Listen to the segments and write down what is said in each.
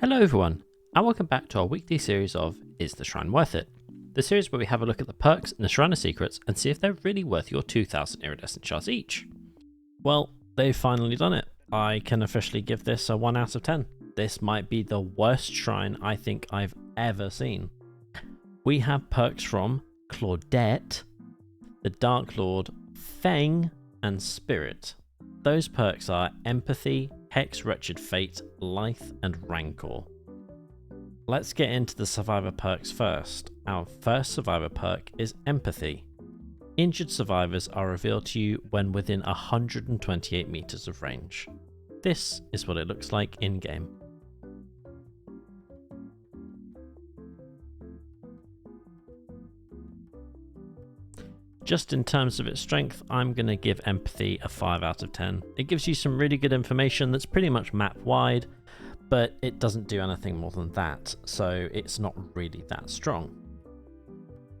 Hello everyone, and welcome back to our weekly series of Is the Shrine Worth It? The series where we have a look at the perks and the Shrine secrets and see if they're really worth your 2,000 iridescent shards each. Well, they've finally done it. I can officially give this a 1 out of 10. This might be the worst shrine I think I've ever seen. We have perks from Claudette, the Dark Lord, Feng, and Spirit. Those perks are Empathy, Hex, Wretched Fate, Lithe, and Rancor. Let's get into the survivor perks first. Our first survivor perk is Empathy. Injured survivors are revealed to you when within 128 meters of range. This is what it looks like in-game. Just in terms of its strength, I'm going to give Empathy a 5 out of 10. It gives you some really good information that's pretty much map wide, but it doesn't do anything more than that, so it's not really that strong.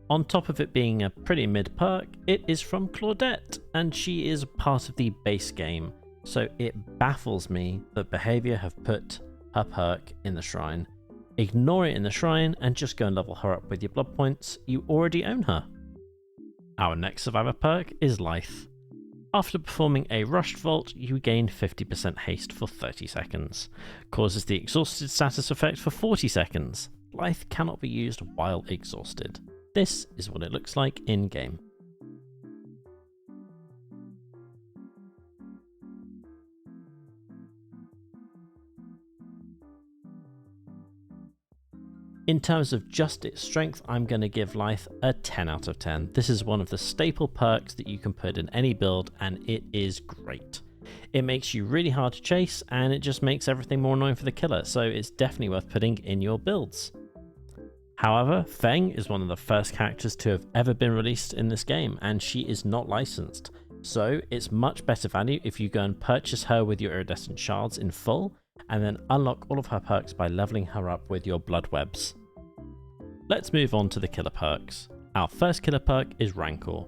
On top of it being a pretty mid perk, it is from Claudette, and she is part of the base game, so it baffles me that Behaviour have put her perk in the shrine. Ignore it in the shrine and just go and level her up with your blood points. You already own her. Our next survivor perk is Lithe. After performing a rushed vault, you gain 50% haste for 30 seconds. Causes the exhausted status effect for 40 seconds. Lithe cannot be used while exhausted. This is what it looks like in-game. In terms of just its strength, I'm going to give Lithe a 10 out of 10. This is one of the staple perks that you can put in any build, and it is great. It makes you really hard to chase, and it just makes everything more annoying for the killer, so it's definitely worth putting in your builds. However, Feng is one of the first characters to have ever been released in this game, and she is not licensed. So it's much better value if you go and purchase her with your iridescent shards in full, and then unlock all of her perks by leveling her up with your blood webs. Let's move on to the killer perks. Our first killer perk is Rancor.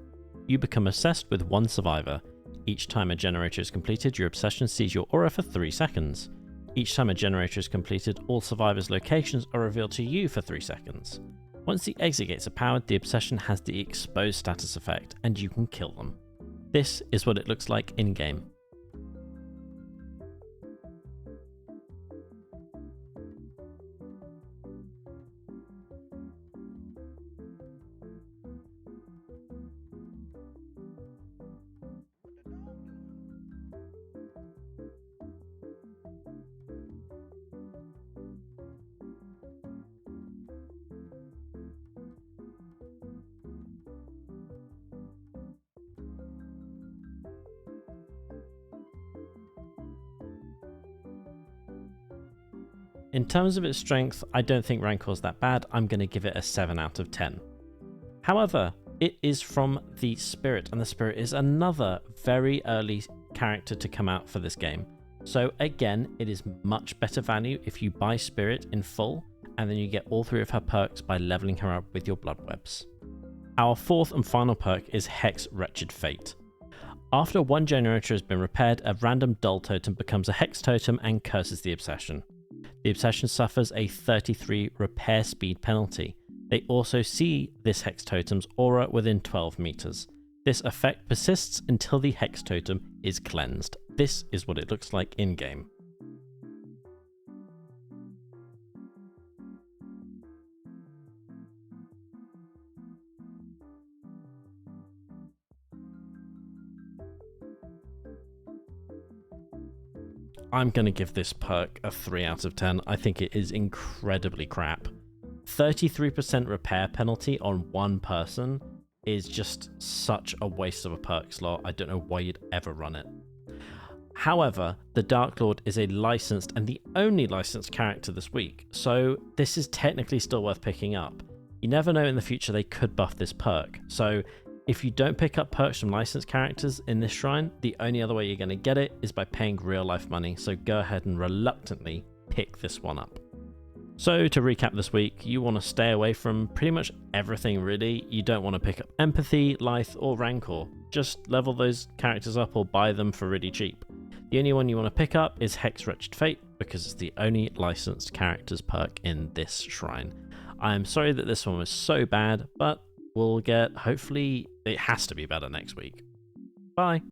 You become obsessed with one survivor. Each time a generator is completed, your obsession sees your aura for 3 seconds. Each time a generator is completed, all survivors' locations are revealed to you for 3 seconds. Once the exit gates are powered, the obsession has the exposed status effect, and you can kill them. This is what it looks like in-game. In terms of its strength, I don't think Rancor's that bad. I'm going to give it a 7 out of 10. However, it is from the Spirit, and the Spirit is another very early character to come out for this game. So again, it is much better value if you buy Spirit in full, and then you get all 3 of her perks by leveling her up with your blood webs. Our fourth and final perk is Hex, Wretched Fate. After one generator has been repaired, a random dull totem becomes a Hex totem and curses the obsession. The obsession suffers a 33 repair speed penalty. They also see this Hex totem's aura within 12 meters. This effect persists until the Hex totem is cleansed. This is what it looks like in-game. I'm going to give this perk a 3 out of 10. I think it is incredibly crap. 33% repair penalty on one person is just such a waste of a perk slot. I don't know why you'd ever run it. However, the Dark Lord is a licensed and the only licensed character this week, so this is technically still worth picking up. You never know, in the future they could buff this perk, so if you don't pick up perks from licensed characters in this shrine, the only other way you're going to get it is by paying real life money, so go ahead and reluctantly pick this one up. So to recap this week, you want to stay away from pretty much everything really. You don't want to pick up Empathy, Lithe or Rancor. Just level those characters up or buy them for really cheap. The only one you want to pick up is Hex, Wretched Fate, because it's the only licensed characters perk in this shrine. I'm sorry that this one was so bad, but we'll get, hopefully, it has to be better next week. Bye.